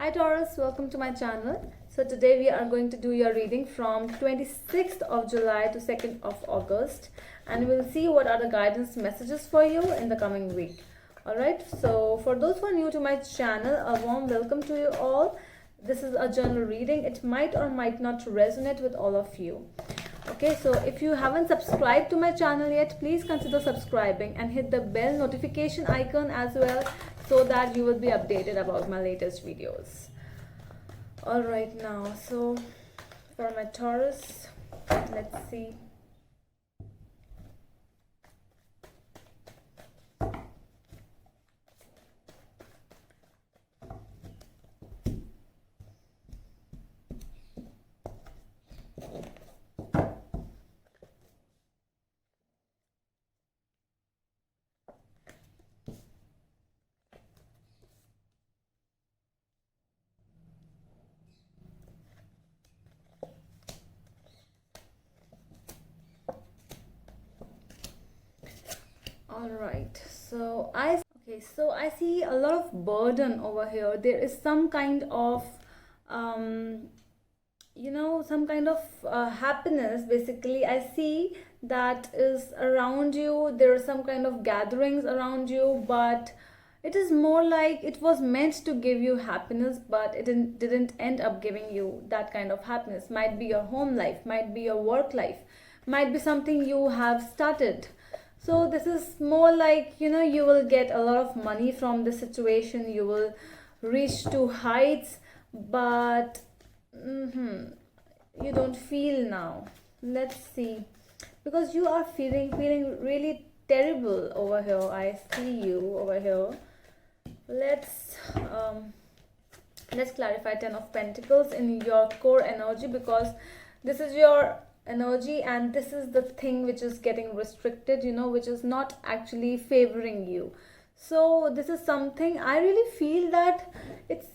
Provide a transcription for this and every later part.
Hi Taurus, welcome to my channel. So today we are going to do your reading from 26th of July to 2nd of August, and we'll see what are the guidance messages for you in the coming week. Alright, so for those who are new to my channel, a warm welcome to you all. This is a general reading. It might or might not resonate with all of you. Okay, so if you haven't subscribed to my channel yet, please consider subscribing and hit the bell notification icon as well, so that you will be updated about my latest videos. All right, now, so for my Taurus, let's see. All right, so I see a lot of burden over here. There is some kind of some kind of happiness. Basically, I see that is around you. There are some kind of gatherings around you, but it is more like it was meant to give you happiness, but it didn't end up giving you that kind of happiness. Might be your home life, might be your work life, might be something you have started. So this is more like, you will get a lot of money from the situation. You will reach to heights, but you don't feel now. Let's see, because you are feeling really terrible over here. I see you over here. Let's clarify 10 of Pentacles in your core energy, because this is your energy and this is the thing which is getting restricted, which is not actually favoring you. So this is something I really feel that it's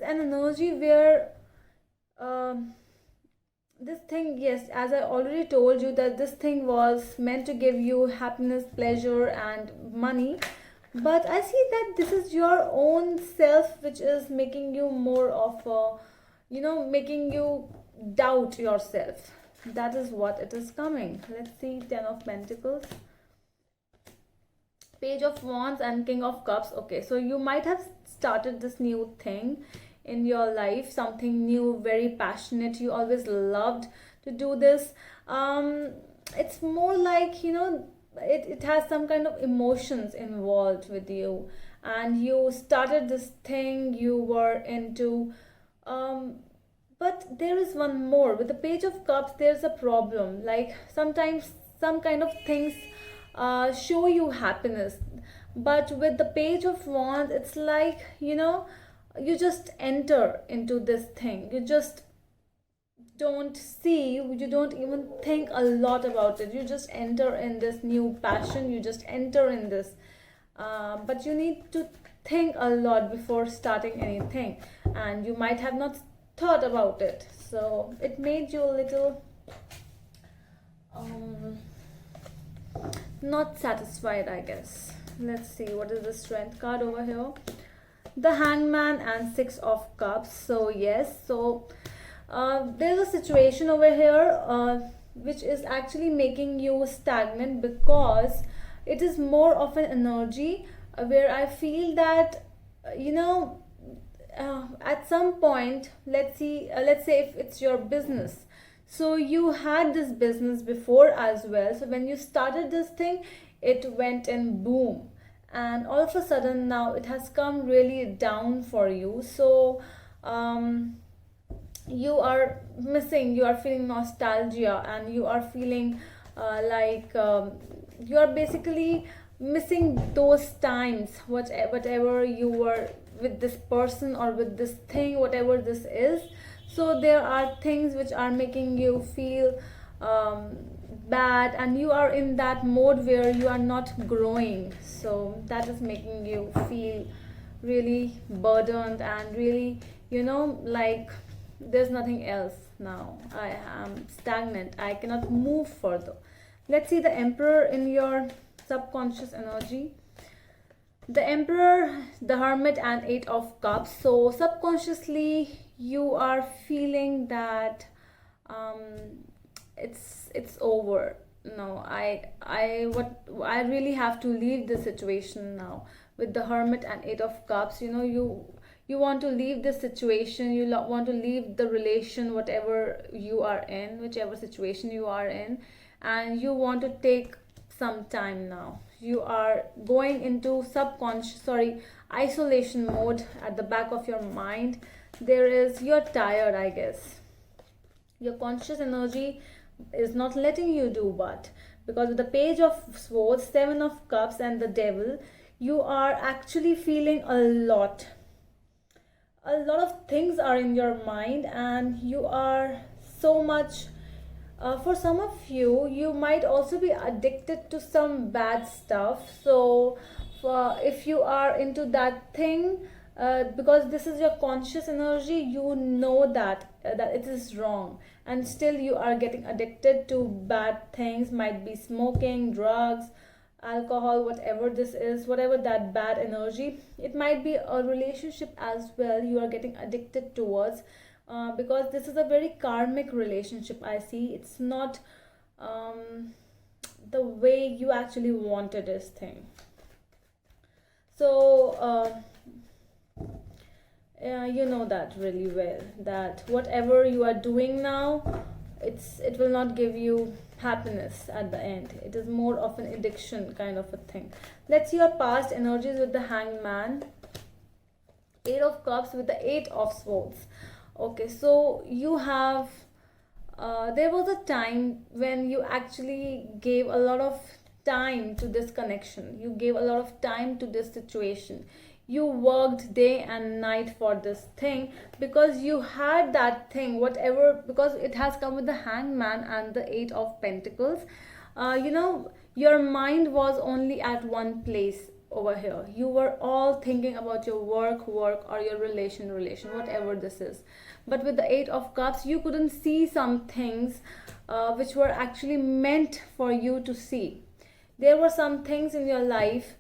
an energy where this thing, yes, as I already told you, that this thing was meant to give you happiness, pleasure and money, but I see that this is your own self which is making you more of a, making you doubt yourself. That is what it is coming. Let's see, 10 of Pentacles, Page of Wands and King of Cups. Okay, so you might have started this new thing in your life, something new, very passionate. You always loved to do this. It's more like, it has some kind of emotions involved with you, and you started this thing you were into. But there is one more. With the Page of Cups, there's a problem. Like sometimes some kind of things show you happiness, but with the Page of Wands, it's like, you just enter into this thing. You just don't see, you don't even think a lot about it. You just enter in this new passion, you just enter in this, but you need to think a lot before starting anything, and you might have not thought about it, so it made you a little not satisfied, I guess. Let's see, what is the Strength card over here? The Hangman and Six of Cups. So yes, so there's a situation over here which is actually making you stagnant, because it is more of an energy where I feel that at some point, let's say if it's your business, so you had this business before as well. So when you started this thing, it went and boom, and all of a sudden now it has come really down for you. So you are missing, you are feeling nostalgia, and you are feeling you are basically missing those times, whatever you were with this person or with this thing, whatever this is. So there are things which are making you feel bad, and you are in that mode where you are not growing. So that is making you feel really burdened and really, like there's nothing else now. I am stagnant, I cannot move further. Let's see the Emperor in your subconscious energy. The Emperor, the Hermit, and Eight of Cups. So subconsciously you are feeling that um, it's over. No, I really have to leave the situation now. With the Hermit and Eight of Cups, you want to leave this situation. You want to leave the relation, whatever you are in, whichever situation you are in, and you want to take some time now. You are going into subconscious, sorry, isolation mode. At the back of your mind there is, you're tired, I guess. Your conscious energy is not letting you do, but because of the Page of Swords, Seven of Cups, and the Devil, you are actually feeling a lot of things are in your mind, and you are so much, for some of you, you might also be addicted to some bad stuff. So if you are into that thing, because this is your conscious energy, you know that it is wrong, and still you are getting addicted to bad things. Might be smoking, drugs, alcohol, whatever this is, whatever that bad energy. It might be a relationship as well you are getting addicted towards, because this is a very karmic relationship, I see. It's not the way you actually wanted this thing. So you know that really well, that whatever you are doing now, it will not give you happiness at the end. It is more of an addiction kind of a thing. Let's see your past energies with the Hanged Man, Eight of Cups with the Eight of Swords. Okay, so you have, there was a time when you actually gave a lot of time to this connection. You gave a lot of time to this situation. You worked day and night for this thing, because you had that thing, whatever, because it has come with the Hanged Man and the Eight of Pentacles. Your mind was only at one place over here. You were all thinking about your work, or your relation, whatever this is. But with the Eight of Cups, you couldn't see some things which were actually meant for you to see. There were some things in your life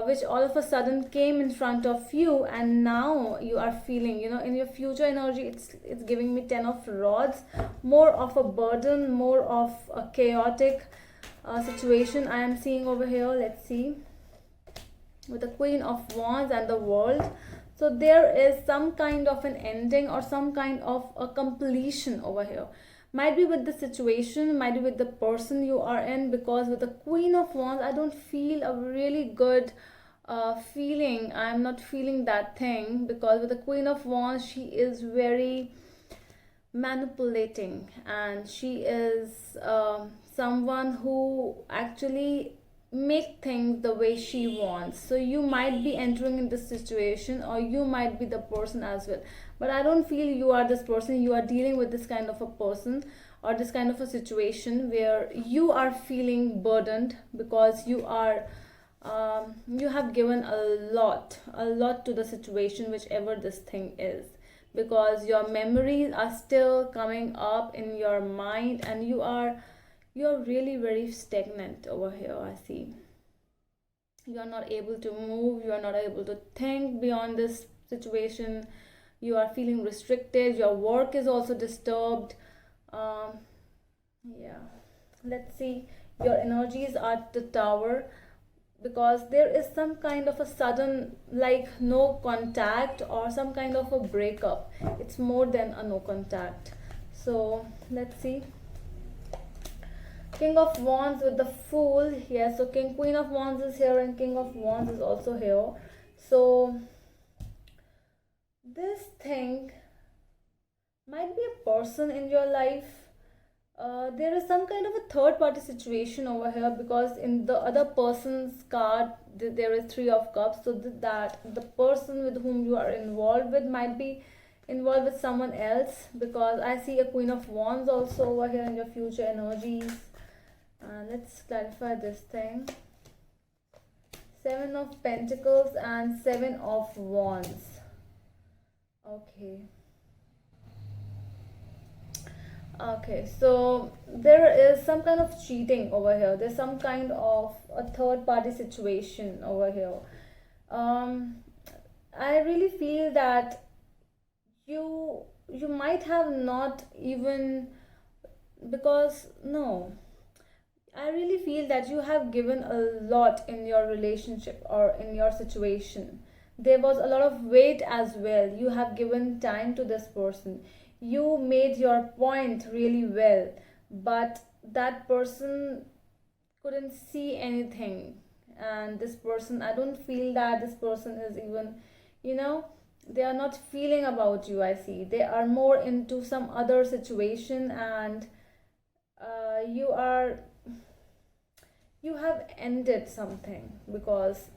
which all of a sudden came in front of you, and now you are feeling, in your future energy, it's giving me 10 of Rods, more of a burden, more of a chaotic situation I am seeing over here. Let's see, with the Queen of Wands and the World. So there is some kind of an ending, or some kind of a completion over here. Might be with the situation, might be with the person you are in, because with the Queen of Wands, I don't feel a really good feeling. I'm not feeling that thing, because with the Queen of Wands, she is very manipulating, and she is someone who actually make things the way she wants. So you might be entering in this situation, or you might be the person as well, but I don't feel you are this person. You are dealing with this kind of a person, or this kind of a situation where you are feeling burdened, because you are you have given a lot to the situation, whichever this thing is, because your memories are still coming up in your mind, and you're really very stagnant over here. I see you are not able to move, you are not able to think beyond this situation. You are feeling restricted, your work is also disturbed. Yeah, let's see your energies at the Tower, because there is some kind of a sudden, like, no contact, or some kind of a breakup. It's more than a no contact. So let's see, King of Wands with the Fool. Yes, so Queen of Wands is here, and King of Wands is also here. So this thing might be a person in your life. There is some kind of a third party situation over here, because in the other person's card there is Three of Cups. So that the person with whom you are involved with might be involved with someone else, because I see a Queen of Wands also over here in your future energies. Let's clarify this thing. Seven of Pentacles and Seven of Wands. Okay, so there is some kind of cheating over here. There's some kind of a third party situation over here. um, I really feel that you might have not even, because no, I really feel that you have given a lot in your relationship or in your situation. There was a lot of weight as well. You have given time to this person. You made your point really well, but that person couldn't see anything. And this person, I don't feel that this person is even, you know, they are not feeling about you. I see. They are more into some other situation, and you are, you have ended something because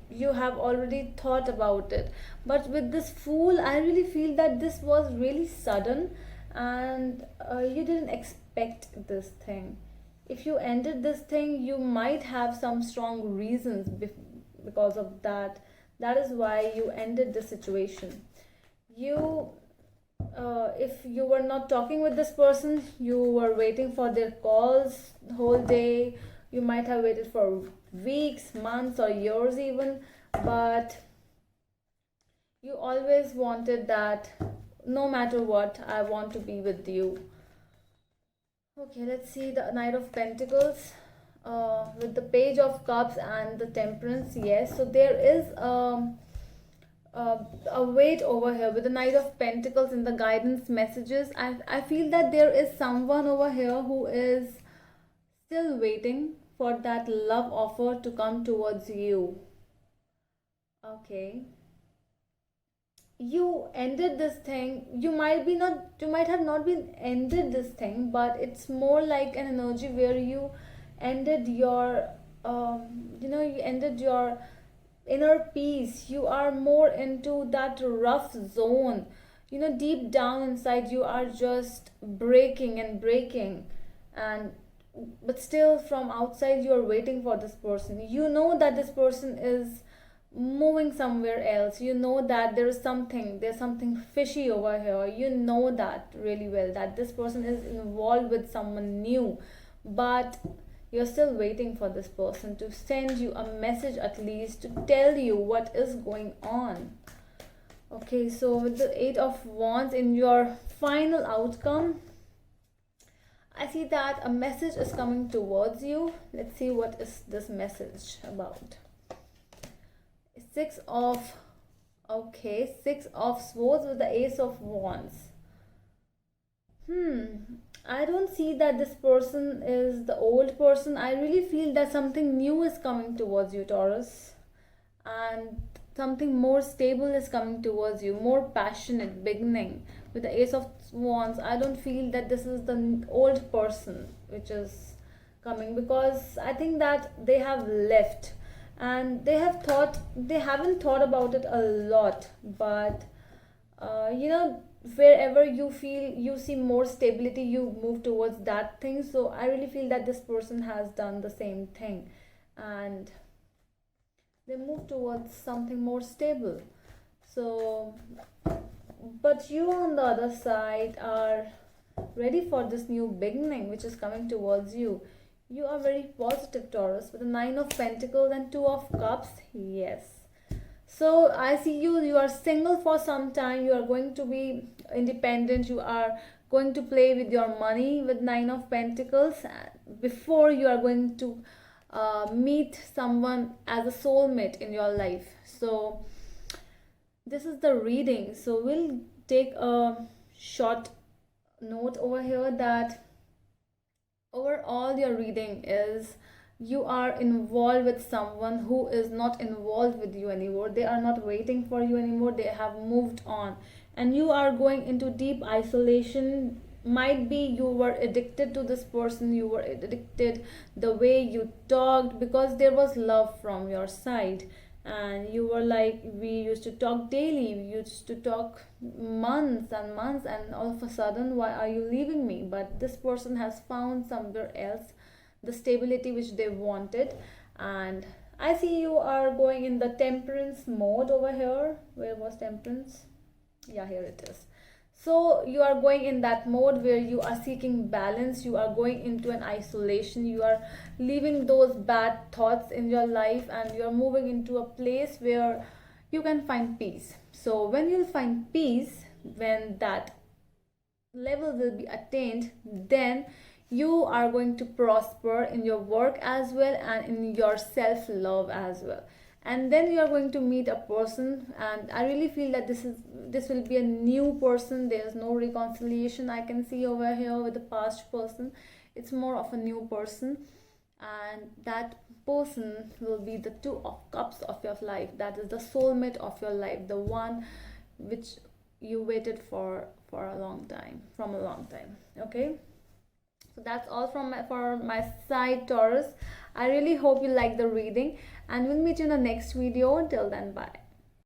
you have already thought about it. But with this fool, I really feel that this was really sudden, and you didn't expect this thing. If you ended this thing, you might have some strong reasons because of that. That is why you ended the situation. You if you were not talking with this person, you were waiting for their calls the whole day. You might have waited for weeks, months, or years even, but you always wanted that no matter what, I want to be with you. Okay, let's see the Knight of Pentacles with the Page of Cups and the Temperance. Yes, so there is a weight over here with the Knight of Pentacles in the guidance messages. I feel that there is someone over here who is still waiting for that love offer to come towards you. Okay, you ended this thing. You might have not been ended this thing, but it's more like an energy where you ended your you ended your inner peace. You are more into that rough zone. Deep down inside you are just breaking and breaking, and but still from outside you are waiting for this person. You know that this person is moving somewhere else. You know that there's something fishy over here. You know that really well, that this person is involved with someone new, but you're still waiting for this person to send you a message, at least to tell you what is going on. Okay, so with the Eight of Wands in your final outcome, I see that a message is coming towards you. Let's see what is this message about. Six of Swords with the Ace of Wands. I don't see that this person is the old person. I really feel that something new is coming towards you, Taurus, and something more stable is coming towards you, more passionate beginning. With the Ace of Wands, I don't feel that this is the old person which is coming, because I think that they have left, and they haven't thought about it a lot, but wherever you feel you see more stability, you move towards that thing. So I really feel that this person has done the same thing, and they move towards something more stable. So, but you on the other side are ready for this new beginning which is coming towards you. You are very positive, Taurus, with the Nine of Pentacles and Two of Cups. Yes. So I see you are single for some time. You are going to be independent. You are going to play with your money with Nine of Pentacles before you are going to meet someone as a soulmate in your life. So this is the reading. So we'll take a short note over here that overall your reading is you are involved with someone who is not involved with you anymore. They are not waiting for you anymore. They have moved on, and you are going into deep isolation. Might be you were addicted to this person. You were addicted the way you talked, because there was love from your side, and you were like, we used to talk daily, we used to talk months and months, and all of a sudden, why are you leaving me? But this person has found somewhere else the stability which they wanted, and I see you are going in the temperance mode over here. Where was temperance? Yeah, here it is. So you are going in that mode where you are seeking balance, you are going into an isolation, you are leaving those bad thoughts in your life, and you are moving into a place where you can find peace. So when you'll find peace, when that level will be attained, then you are going to prosper in your work as well and in your self love as well. And then you are going to meet a person, and I really feel that this will be a new person. There's no reconciliation I can see over here with the past person. It's more of a new person, and that person will be the two of cups of your life. That is the soulmate of your life, the one which you waited for a long time, from a long time. Okay, so that's all from for my side, Taurus. I really hope you like the reading, and we'll meet you in the next video. Until then, bye.